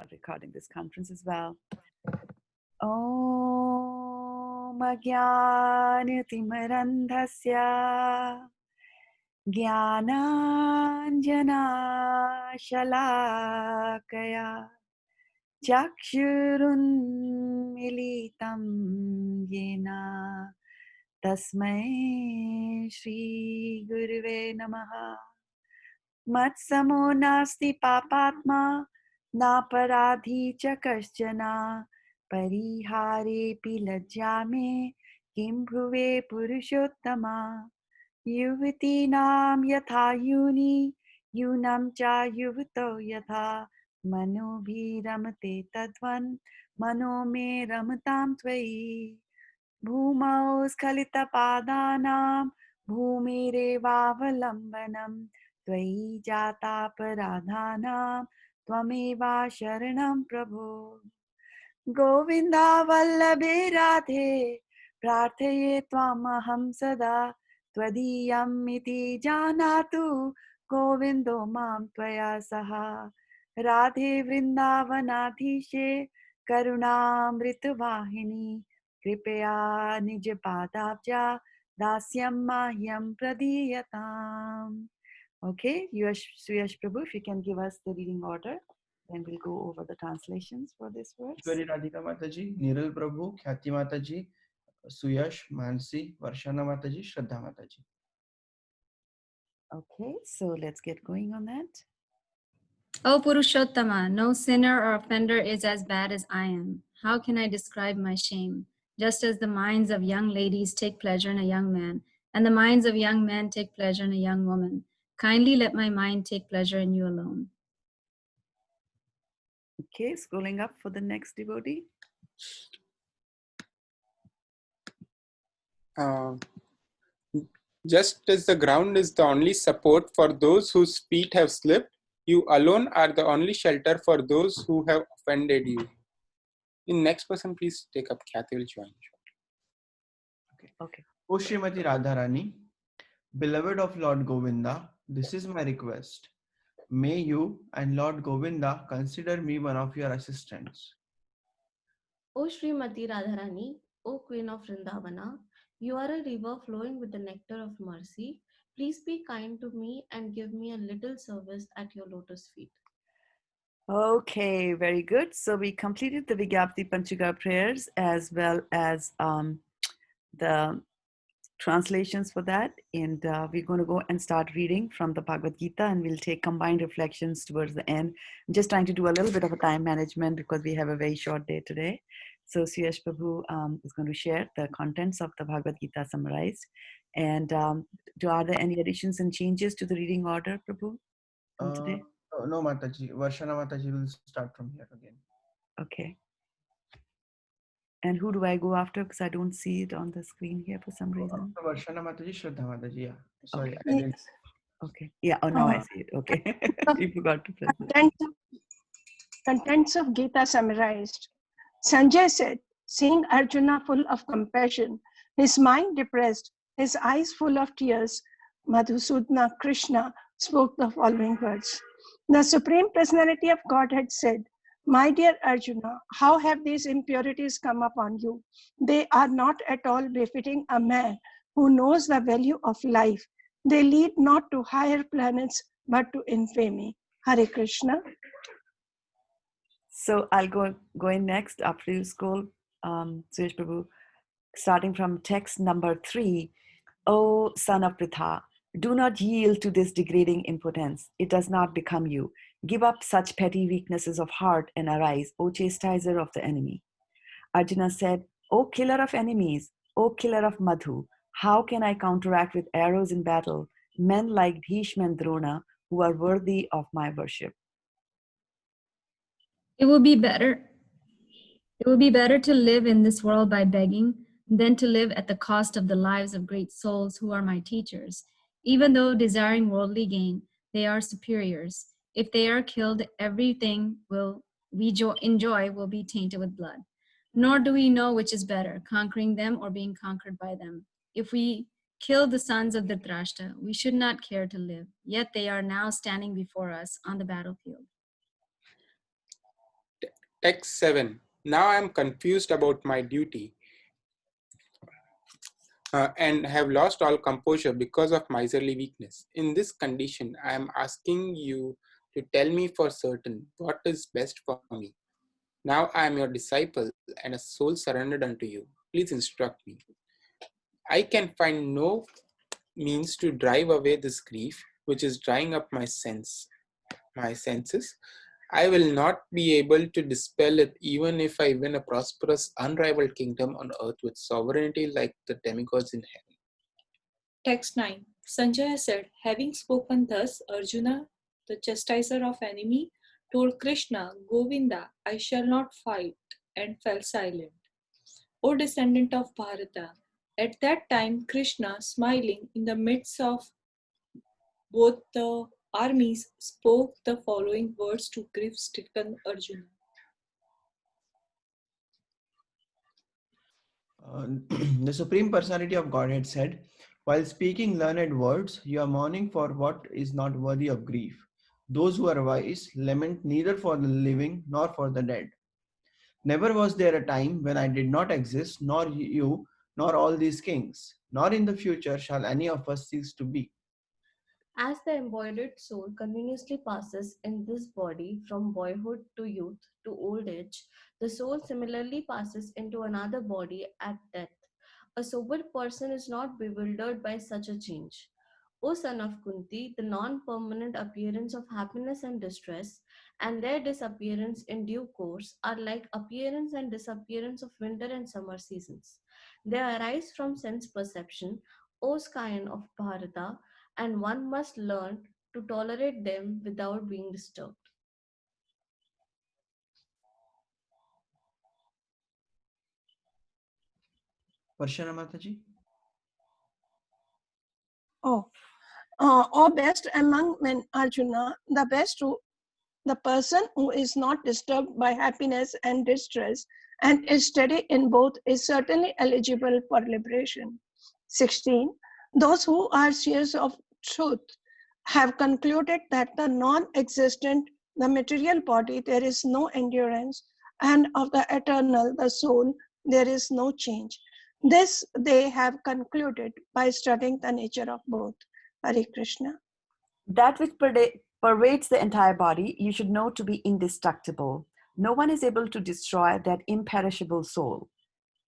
start recording this conference as well. Om Ajnanatimirandhasya Jnananjana Shalakaya Chakshurunmilitam Yena Tasmai Shri Gurave Namaha. Matsamo nasti papatma na paradhi cha kaschana parihare pilajyame kim bhuve purushottama yuvati nam yatha yuni yunam cha yuvato yatha mano bhi ramate tadvan mano me ramatam tvai bhumau skhalita padanam bhumirevavalambanam त्वयि जातापराधानां त्वमेवा शरणं प्रभो गोविन्दा वल्लभे राधे प्रार्थये त्वामहं सदा त्वदीयम् इति जानातु गोविन्दो मां त्वया सह राधे वृन्दावनाधीशे करुणामृतवाहिनी कृपया निजपादाब्जा दास्यं मह्यं प्रदीयताम्. Okay, Suyash Prabhu, if you can give us the reading order, then we'll go over the translations for this verse. Ishwari Radhika Mataji, Niral Prabhu, Khyati Mataji, Suyash, Mansi, Varshana Mataji, Shraddha Mataji. Okay, so let's get going on that. O Purushottama, no sinner or offender is as bad as I am. How can I describe my shame? Just as the minds of young ladies take pleasure in a young man, and the minds of young men take pleasure in a young woman, kindly let my mind take pleasure in you alone. Okay, scrolling up for the next devotee. Just as the ground is the only support for those whose feet have slipped, you alone are the only shelter for those who have offended you. In next person, please take up. Khyati will join. Okay. O Srimati Radharani, beloved of Lord Govinda, this is my request. May you and Lord Govinda consider me one of your assistants. O Srimati Radharani, O Queen of Vrindavana, you are a river flowing with the nectar of mercy. Please be kind to me and give me a little service at your lotus feet. Okay, very good. So we completed the Vigyapti Panchika prayers as well as the translations for that. And we're going to go and start reading from the Bhagavad Gita, and we'll take combined reflections towards the end. I'm just trying to do a little bit of a time management because we have a very short day today. So Suyash Prabhu is going to share the contents of the Bhagavad Gita summarized. And are there any additions and changes to the reading order, Prabhu, from today? No, Mataji. Varshana Mataji will start from here again. Okay. And who do I go after? Because I don't see it on the screen here for some reason. Varshana Mataji, Shraddha Mataji. Yeah. Sorry, Okay. I didn't. Okay. Yeah. Oh, now I see it. Okay. You forgot to press it. Contents of Gita summarized. Sanjay said, seeing Arjuna full of compassion, his mind depressed, his eyes full of tears, Madhusudana Krishna spoke the following words. The Supreme Personality of Godhead said, my dear Arjuna, how have these impurities come upon you? They are not at all befitting a man who knows the value of life. They lead not to higher planets, but to infamy. Hare Krishna. So I'll go in next after you scroll, Suresh Prabhu, starting from text number 3. O son of Pritha, do not yield to this degrading impotence. It does not become you. Give up such petty weaknesses of heart and arise, O chastiser of the enemy. Arjuna said, O killer of enemies, O killer of Madhu, how can I counteract with arrows in battle men like Bhishma and Drona who are worthy of my worship? It will be better to live in this world by begging than to live at the cost of the lives of great souls who are my teachers. Even though desiring worldly gain, they are superiors. If they are killed, everything we enjoy will be tainted with blood. Nor do we know which is better, conquering them or being conquered by them. If we kill the sons of Dhritarashtra, we should not care to live. Yet they are now standing before us on the battlefield. Text 7. Now I am confused about my duty and have lost all composure because of miserly weakness. In this condition, I am asking you to tell me for certain what is best for me. Now I am your disciple and a soul surrendered unto you. Please instruct me. I can find no means to drive away this grief, which is drying up my senses. I will not be able to dispel it even if I win a prosperous, unrivaled kingdom on earth with sovereignty like the demigods in heaven. Text 9. Sanjaya said, having spoken thus, Arjuna, the chastiser of enemy, told Krishna, Govinda, I shall not fight, and fell silent. O descendant of Bharata, at that time Krishna, smiling in the midst of both the armies, spoke the following words to grief-stricken Arjuna. The Supreme Personality of Godhead said, while speaking learned words, you are mourning for what is not worthy of grief. Those who are wise lament neither for the living nor for the dead. Never was there a time when I did not exist, nor you, nor all these kings, nor in the future shall any of us cease to be. As the embodied soul continuously passes in this body from boyhood to youth to old age, the soul similarly passes into another body at death. A sober person is not bewildered by such a change. O son of Kunti, the non permanent appearance of happiness and distress, and their disappearance in due course, are like appearance and disappearance of winter and summer seasons. They arise from sense perception, O scion of Bharata, and one must learn to tolerate them without being disturbed. Varshana Mataji? Or best among men, Arjuna, the person who is not disturbed by happiness and distress and is steady in both is certainly eligible for liberation. 16. Those who are seers of truth have concluded that the non-existent, the material body, there is no endurance, and of the eternal, the soul, there is no change. This they have concluded by studying the nature of both. Hare Krishna. That which pervades the entire body, you should know to be indestructible. No one is able to destroy that imperishable soul.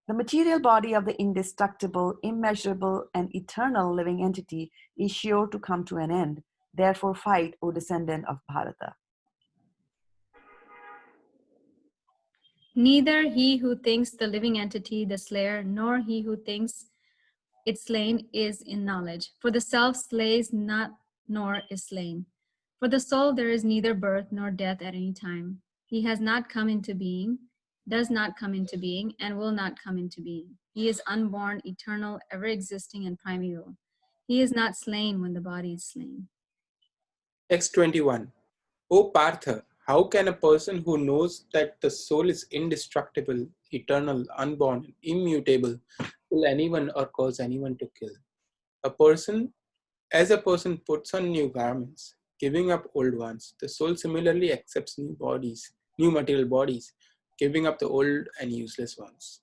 The material body of the indestructible, immeasurable, and eternal living entity is sure to come to an end. Therefore, fight, O descendant of Bharata. Neither he who thinks the living entity the slayer, nor he who thinks it slain is in knowledge. For the self slays not, nor is slain. For the soul there is neither birth nor death at any time. He has not come into being, does not come into being, and will not come into being. He is unborn, eternal, ever existing, and primeval. He is not slain when the body is slain. Text 21. O Partha, how can a person who knows that the soul is indestructible, eternal, unborn, and immutable kill anyone or cause anyone to kill? As a person puts on new garments, giving up old ones, the soul similarly accepts new material bodies, giving up the old and useless ones.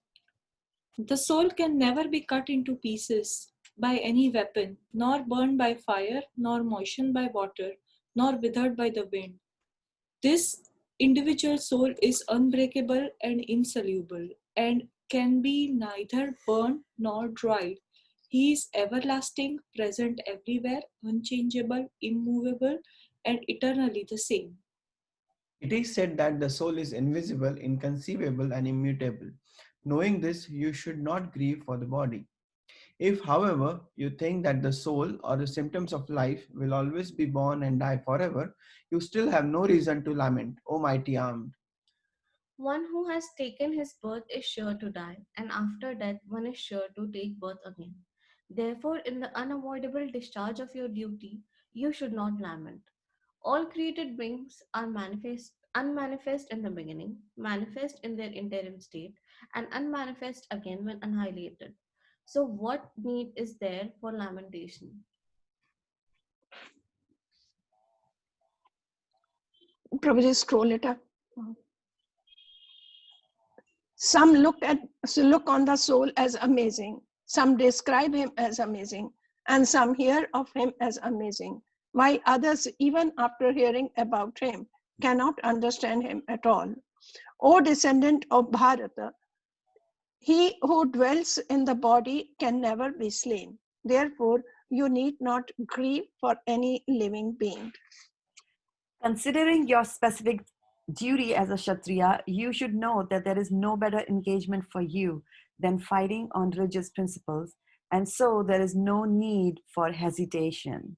The soul can never be cut into pieces by any weapon, nor burned by fire, nor moistened by water, nor withered by the wind. This individual soul is unbreakable and insoluble, and can be neither burned nor dried. He is everlasting, present everywhere, unchangeable, immovable, and eternally the same. It is said that the soul is invisible, inconceivable, and immutable. Knowing this, you should not grieve for the body. If, however, you think that the soul or the symptoms of life will always be born and die forever, you still have no reason to lament, O mighty armed. One who has taken his birth is sure to die, and after death, one is sure to take birth again. Therefore, in the unavoidable discharge of your duty, you should not lament. All created beings are unmanifest in the beginning, manifest in their interim state, and unmanifest again when annihilated. So, what need is there for lamentation? Prabhuji, scroll it up. Some look on the soul as amazing, some describe him as amazing, and some hear of him as amazing, while others, even after hearing about him, cannot understand him at all. O descendant of Bharata, he who dwells in the body can never be slain. Therefore, you need not grieve for any living being. Considering your specific duty as a Kshatriya, you should know that there is no better engagement for you than fighting on religious principles, and so there is no need for hesitation.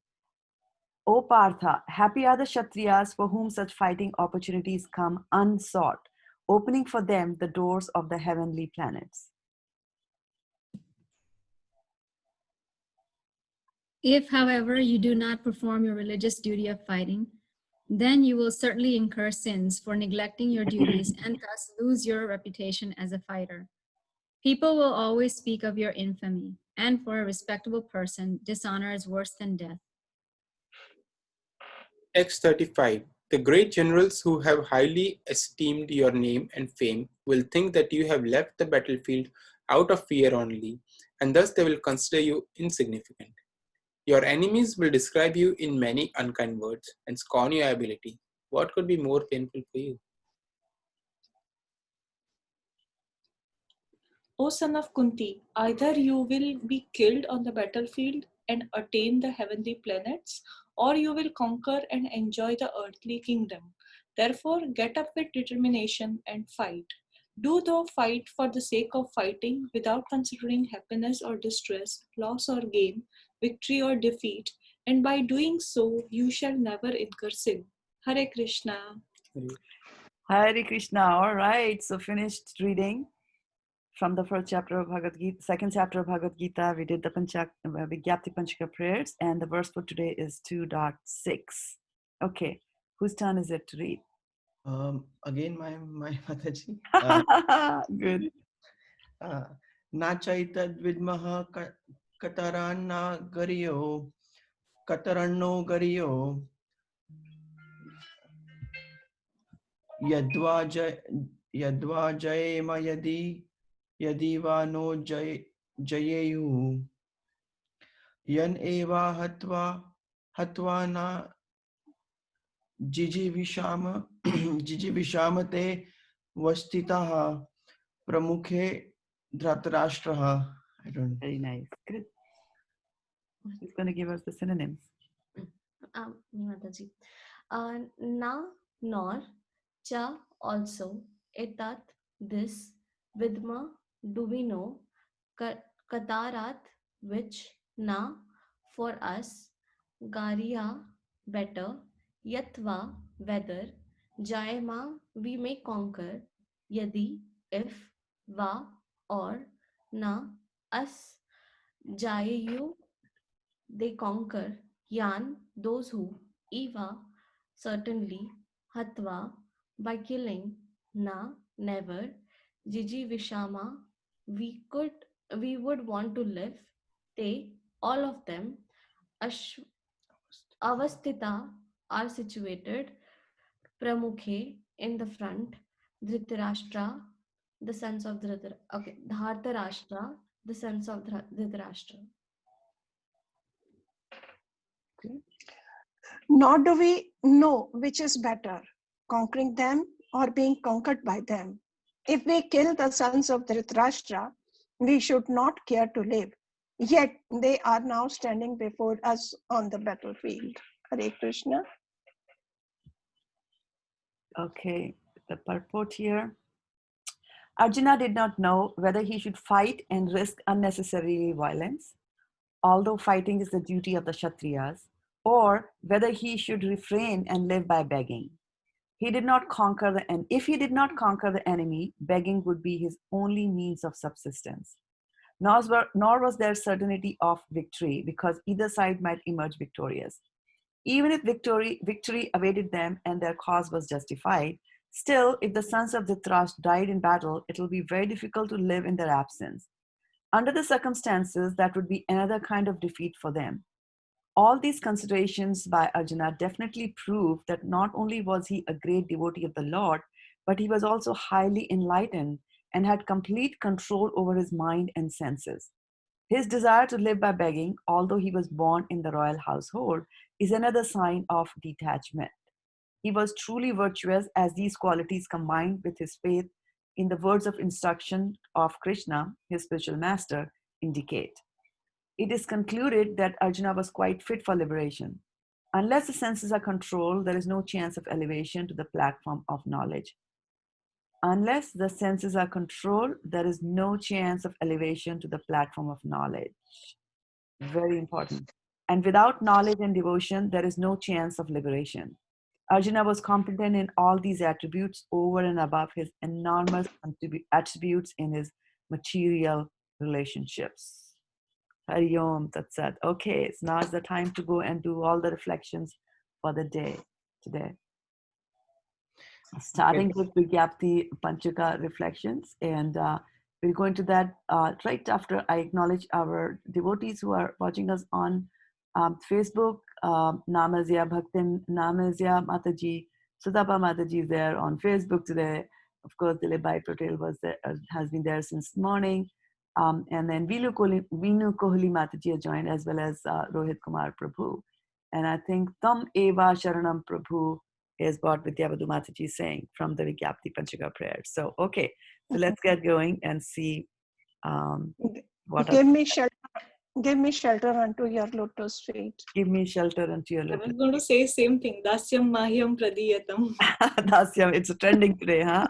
O Partha, happy are the Kshatriyas for whom such fighting opportunities come unsought, opening for them the doors of the heavenly planets. If, however, you do not perform your religious duty of fighting, then you will certainly incur sins for neglecting your duties and thus lose your reputation as a fighter. People will always speak of your infamy, and for a respectable person, dishonor is worse than death. Text 35. The great generals who have highly esteemed your name and fame will think that you have left the battlefield out of fear only, and thus they will consider you insignificant. Your enemies will describe you in many unkind words and scorn your ability. What could be more painful for you? O son of Kunti, either you will be killed on the battlefield and attain the heavenly planets, or you will conquer and enjoy the earthly kingdom. Therefore, get up with determination and fight. Do thou fight for the sake of fighting without considering happiness or distress, loss or gain, victory or defeat, and by doing so, you shall never incur sin. Hare Krishna. Hare Krishna. All right, so finished reading from the first chapter of Bhagavad Gita, second chapter of Bhagavad Gita. We did the Vigyapti Panchaka prayers, and the verse for today is 2.6. Okay, whose turn is it to read? Again, my Mataji. Good. Na chaitad vidmaha kataranna gariyo kataranno gariyo yadva jayema yadi va no jayeyu yan eva hatva na जिजिविषामते वस्तितः प्रमुखे धृतराष्ट्रः. I don't know. Very nice. Good. Who's going to give us the synonyms? Mataji. Na, nor, cha, also, etat, this, vidma, do we know, katarat, which, na, for us, gariya, better, yatva, whether, jayama, we may conquer, yadi, if, va, or, na, us, jayayu, they conquer, yan, those who, eva, certainly, hatva, by killing, na, never, jiji vishama, we would want to live, they, all of them, avastita, are situated, pramukhe, in the front, dhritarashtra, the sons of dhartarashtra, the sons of dhritarashtra. Nor do we know which is better, conquering them or being conquered by them. If we kill the sons of Dhritarashtra, we should not care to live. Yet they are now standing before us on the battlefield. Hare Krishna. Okay, the purport here. Arjuna did not know whether he should fight and risk unnecessary violence, although fighting is the duty of the Kshatriyas, or whether he should refrain and live by begging. He did not conquer if he did not conquer the enemy, begging would be his only means of subsistence. Nor was there certainty of victory, because either side might emerge victorious. Even if victory awaited them and their cause was justified, still, if the sons of Dhritarashtra died in battle, it will be very difficult to live in their absence. Under the circumstances, that would be another kind of defeat for them. All these considerations by Arjuna definitely prove that not only was he a great devotee of the Lord, but he was also highly enlightened and had complete control over his mind and senses. His desire to live by begging, although he was born in the royal household, is another sign of detachment. He was truly virtuous as these qualities combined with his faith in the words of instruction of Krishna, his spiritual master, indicate. It is concluded that Arjuna was quite fit for liberation. Unless the senses are controlled, there is no chance of elevation to the platform of knowledge. Unless the senses are controlled, there is no chance of elevation to the platform of knowledge. Very important. And without knowledge and devotion, there is no chance of liberation. Arjuna was competent in all these attributes over and above his enormous attributes in his material relationships. Hari Om Tat Sat. Okay, so now is the time to go and do all the reflections for the day today. Starting with Vigyapti Panchaka reflections, and we'll go into that right after I acknowledge our devotees who are watching us on Facebook. Namazya Bhaktin, Namazya Mataji, Sudapa Mataji is there on Facebook today. Of course, Dilip Bhai Patel was there, has been there since morning. And then Vinu Kohli Mataji has joined, as well as Rohit Kumar Prabhu. And I think Tam Eva Sharanam Prabhu is what Vidyavadhu Mataji is saying from the Vigyapti Panchaka prayers. So, okay, so let's get going and see what Give me shelter. Give me shelter unto your lotus feet. Give me shelter unto your I lotus was going to say same thing. Dasyam Mahyam Pradiyatam. Dasyam, it's trending today, huh?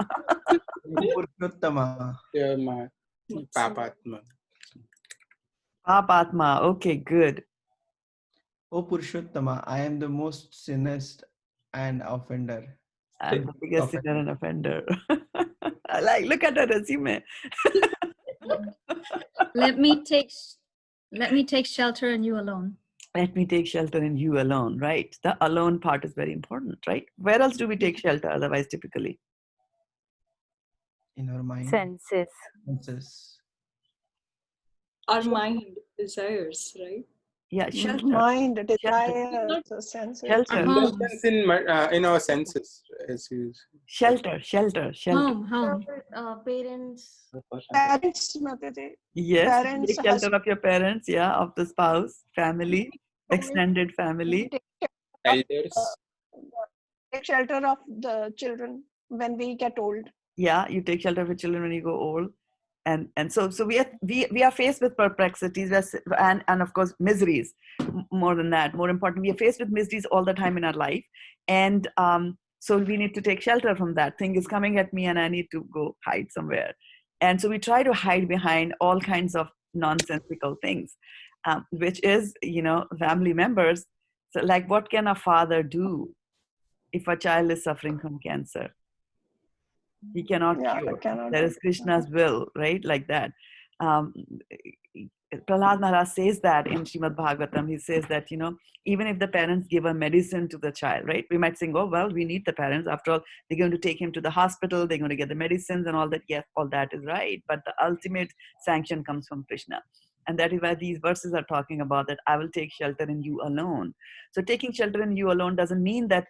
Purushottama. Papatma. Papatma, okay, good. O Purushottama, I am the most sinnest and offender. I'm the biggest sinner and offender. I like, look at her resume. Let me take shelter in you alone. Let me take shelter in you alone, right? The alone part is very important, right? Where else do we take shelter otherwise typically? In our mind. Senses. Senses. Our mind desires, right? Yeah, shelter. Mind, Shelter. desires, senses. Shelter. Indulgence in our senses. Shelter. Home. Parents. Parents, Mataji. Yes, Parents, take shelter of your parents, yeah, of the spouse, family, extended family. Elders. Take shelter of the children when we get old. Yeah, you take shelter of your children when you go old. And so we are faced with perplexities and of course miseries. More than that, more important, we are faced with miseries all the time in our life, and so we need to take shelter from that. Thing is coming at me and I need to go hide somewhere, and so we try to hide behind all kinds of nonsensical things, which is, family members. So like, what can a father do if a child is suffering from cancer? He cannot cure. There is Krishna's will, right? Like that. Prahlad Maharaj says that in Srimad Bhagavatam. He says that, even if the parents give a medicine to the child, right? We might think, oh, well, we need the parents. After all, they're going to take him to the hospital. They're going to get the medicines and all that. Yes, all that is right. But the ultimate sanction comes from Krishna. And that is why these verses are talking about that I will take shelter in you alone. So taking shelter in you alone doesn't mean that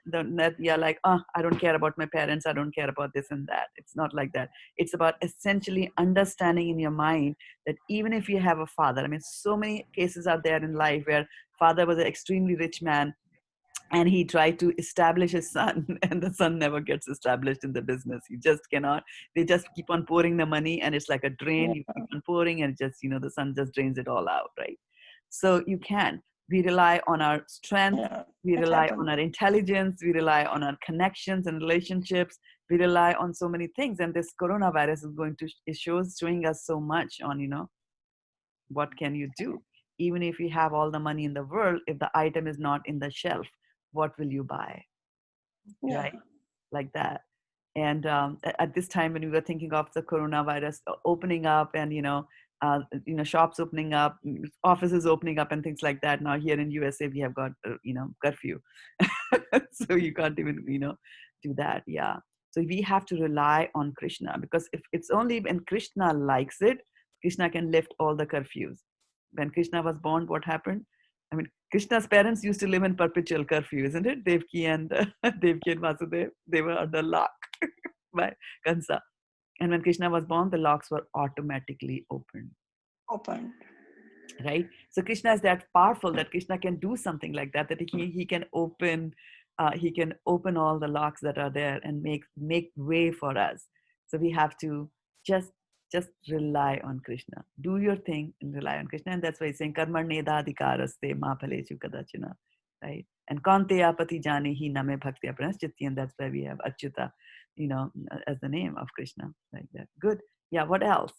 we are like, I don't care about my parents. I don't care about this and that. It's not like that. It's about essentially understanding in your mind that even if you have a father, I mean, so many cases are there in life where father was an extremely rich man and he tried to establish his son, and the son never gets established in the business. He just cannot. They just keep on pouring the money, and it's like a drain. You keep on pouring, and just, the son just drains it all out, right? So you can. We rely on our strength. We rely on our intelligence. We rely on our connections and relationships. We rely on so many things. And this coronavirus is showing us so much on, what can you do? Even if you have all the money in the world, if the item is not in the shelf, what will you buy? Right? Like that. And at this time when we were thinking of the coronavirus opening up and, shops opening up, offices opening up and things like that. Now here in USA, we have got, curfew. So you can't even, do that. Yeah. So we have to rely on Krishna, because if it's only when Krishna likes it, Krishna can lift all the curfews. When Krishna was born, what happened? I mean, Krishna's parents used to live in perpetual curfew, isn't it? Devki and Vasudev, they were under lock by Kansa. And when Krishna was born, the locks were automatically opened. Open. Right? So Krishna is that powerful that Krishna can do something like that, that he can open all the locks that are there and make way for us. So we have to just rely on Krishna. Do your thing and rely on Krishna. And that's why he's saying karmarnedadhikaraste ma phalechu kadachana. Right? And kante apati jane hi name bhakti apranaschitti, and that's why we have Achyuta, as the name of Krishna. Like that. Good. Yeah, what else?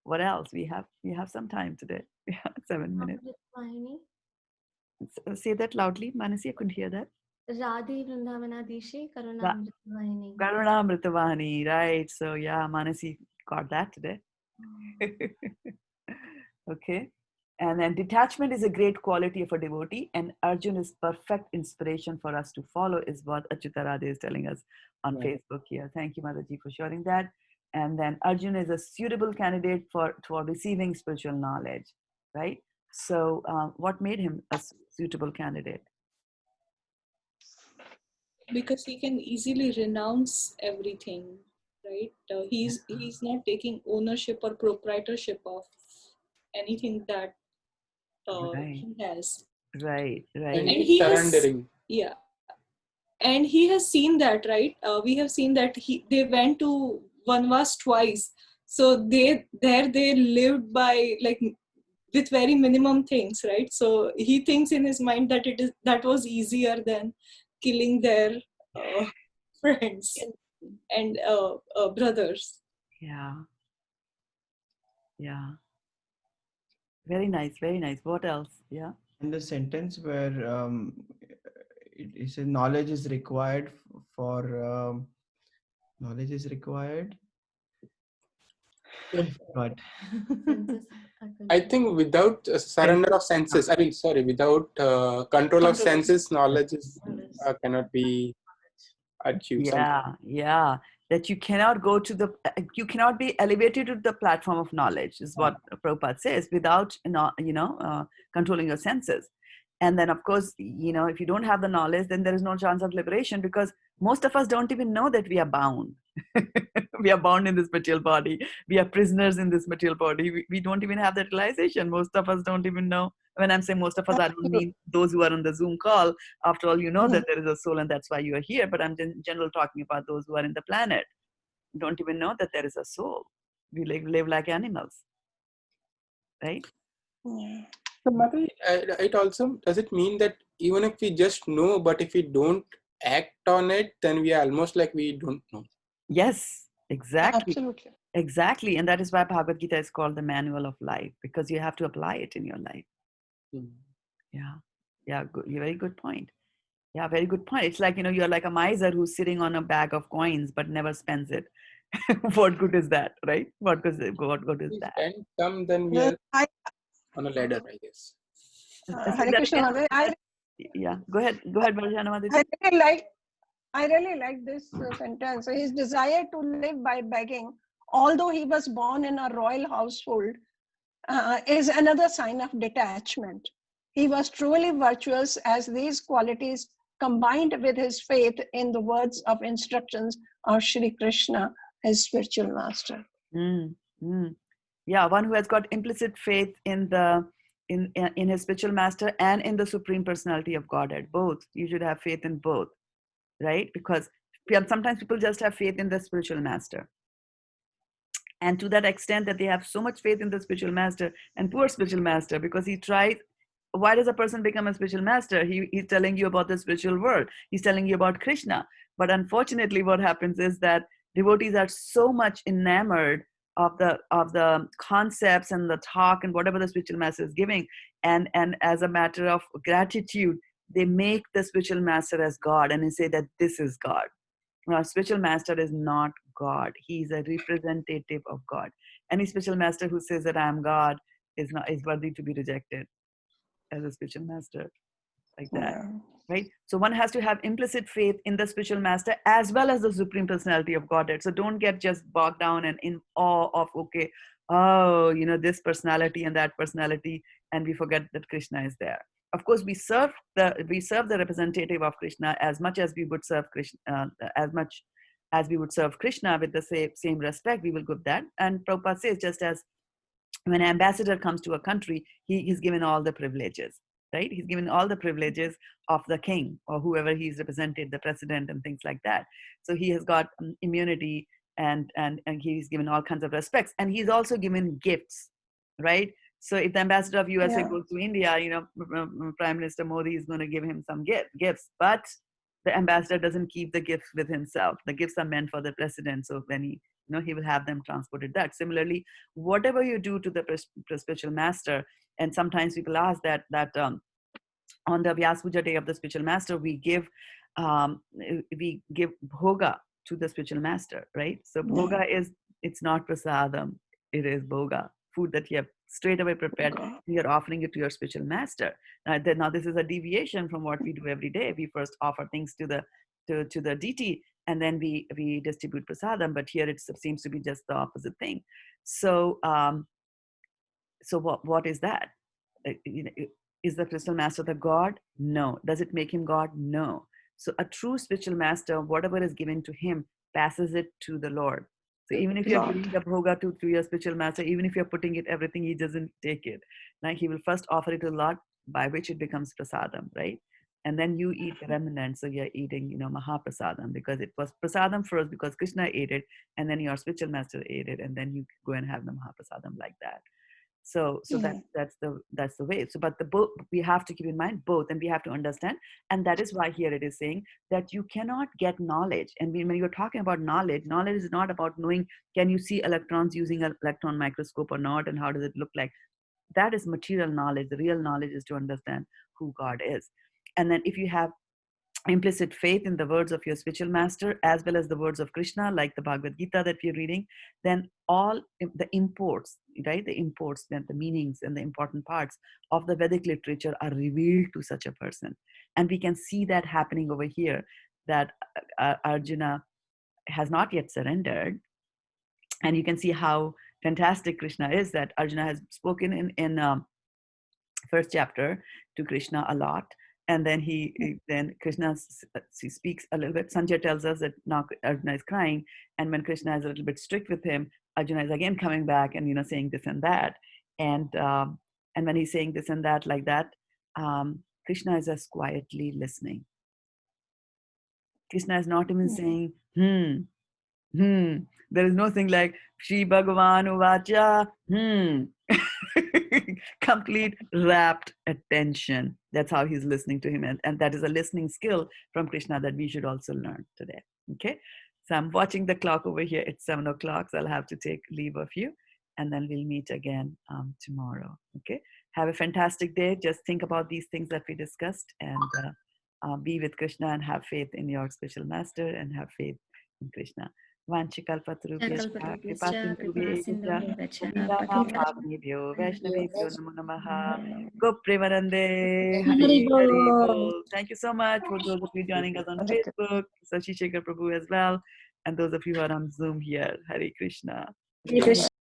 What else? We have some time today. We have 7 minutes. Vahini. Say that loudly. Manasi, I couldn't hear that. Radhe Vrindavanadishe Karunamrita Vahini. Karunamritavani, right. So yeah, Manasi got that today. Okay. And then detachment is a great quality of a devotee, and Arjun is perfect inspiration for us to follow, is what Achyuta Radhe is telling us on Facebook here. Thank you, Mataji, for sharing that. And then Arjun is a suitable candidate for receiving spiritual knowledge, right? So what made him a suitable candidate? Because he can easily renounce everything, right? He's not taking ownership or proprietorship of anything that Right. he has. Right. And And he has, surrendering. yeah, and he has seen that, right? We have seen that they went to Vanvas twice, so they lived by like with very minimum things, right? So he thinks in his mind that that was easier than killing their friends and brothers. Yeah. Yeah. Very nice. Very nice. What else? Yeah. And the sentence where it says knowledge is required for knowledge is required. I forgot. I think without surrender of senses, without control of senses, knowledge is cannot be achieved. Yeah. That you cannot you cannot be elevated to the platform of knowledge, is what Prabhupada says, without controlling your senses. And then, of course, if you don't have the knowledge, then there is no chance of liberation, because most of us don't even know that we are bound. We are bound in this material body. We are prisoners in this material body. We don't even have that realization. Most of us don't even know. When I'm saying most of us, I don't mean those who are on the Zoom call. After all, you know that there is a soul and that's why you are here. But I'm in general talking about those who are in the planet. Don't even know that there is a soul. We live like animals. Right? Yeah. So, Mother, it also, does it mean that even if we just know, but if we don't act on it, then we are almost like we don't know? Yes, exactly. Absolutely. Exactly. And that is why Bhagavad Gita is called the manual of life, because you have to apply it in your life. Yeah. Good. Very good point. Yeah, very good point. It's like, you're like a miser who's sitting on a bag of coins but never spends it. What good is that, right? What good is We that? spend some, then we Well, are on a ladder, I guess. Say Hare that Krishna, again? Mother. Yeah, go ahead, Varjana Mataji. I really like this sentence. So his desire to live by begging, although he was born in a royal household, is another sign of detachment. He was truly virtuous, as these qualities combined with his faith in the words of instructions of Shri Krishna, his spiritual master. Yeah, one who has got implicit faith in his spiritual master and in the Supreme Personality of Godhead. Both. You should have faith in both, right? Because sometimes people just have faith in the spiritual master. And to that extent that they have so much faith in the spiritual master and poor spiritual master, because he tries. Why does a person become a spiritual master? He's telling you about the spiritual world. He's telling you about Krishna. But unfortunately, what happens is that devotees are so much enamored of the concepts and the talk and whatever the spiritual master is giving. And as a matter of gratitude, they make the spiritual master as God and they say that this is God. Now, spiritual master is not God. He is a representative of God. Any spiritual master who says that I am God is worthy to be rejected as a spiritual master, like that. Yeah. Right? So one has to have implicit faith in the spiritual master as well as the Supreme Personality of Godhead. So don't get just bogged down and in awe of, this personality and that personality, and we forget that Krishna is there. Of course, we serve the representative of Krishna as much as we would serve Krishna, as much as we would serve Krishna with the same respect, we will give that. And Prabhupada says, just as when an ambassador comes to a country, he's given all the privileges, right? He's given all the privileges of the king or whoever he's represented, the president and things like that. So he has got immunity, and he's given all kinds of respects, and he's also given gifts, right? So if the ambassador of USA goes to India, Prime Minister Modi is going to give him some gifts, but the ambassador doesn't keep the gifts with himself. The gifts are meant for the president, so when he will have them transported that. Similarly, whatever you do to the spiritual master, and sometimes people ask that on the Vyas Puja day of the spiritual master, we give bhoga to the spiritual master, right? So bhoga it's not prasadam, it is bhoga, food that you have straight away prepared. You're offering it to your spiritual master. Now this is a deviation from what we do every day. We first offer things to the deity, and then we distribute prasadam. But here it seems to be just the opposite thing. So so what is that? Is the spiritual master the God? No. Does it make him God? No. So a true spiritual master, whatever is given to him, passes it to the Lord. So even if you're giving the bhoga to your spiritual master, even if you're putting it everything, he doesn't take it. Now he will first offer it to the Lord, by which it becomes prasadam, right? And then you eat the remnant. So you're eating, mahaprasadam, because it was prasadam first because Krishna ate it, and then your spiritual master ate it, and then you go and have the mahaprasadam like that. So that's the way. So, but both we have to keep in mind both, and we have to understand, and that is why here it is saying that you cannot get knowledge. And when you're talking about knowledge is not about knowing can you see electrons using an electron microscope or not, and how does it look like. That is material knowledge. The real knowledge is to understand who God is. And then if you have implicit faith in the words of your spiritual master as well as the words of Krishna, like the Bhagavad Gita that we're reading, then all the imports, right? The imports, then the meanings and the important parts of the Vedic literature are revealed to such a person. And we can see that happening over here, that Arjuna has not yet surrendered. And you can see how fantastic Krishna is, that Arjuna has spoken in first chapter to Krishna a lot. And then then Krishna speaks a little bit. Sanjay tells us that now Arjuna is crying, and when Krishna is a little bit strict with him, Arjuna is again coming back and saying this and that. And when he's saying this and that like that, Krishna is just quietly listening. Krishna is not even saying There is no thing like Shri Bhagavan Uvacha. Complete rapt attention. That's how he's listening to him. And that is a listening skill from Krishna that we should also learn today. Okay. So I'm watching the clock over here. It's 7 o'clock. So I'll have to take leave of you. And then we'll meet again tomorrow. Okay. Have a fantastic day. Just think about these things that we discussed, and be with Krishna and have faith in your spiritual master and have faith in Krishna. Vanchikalpatarubhyascha kripasindhubhyev Patinaam Pavnebhyo Vaishnavebhyo Namo Namaha Gopremanande Hari Hari Bol. Thank you so much for those of you joining us on Facebook, Sashi Shekhar Prabhu as well, and those of you who are on Zoom here. Hari Krishna. Hare Krishna.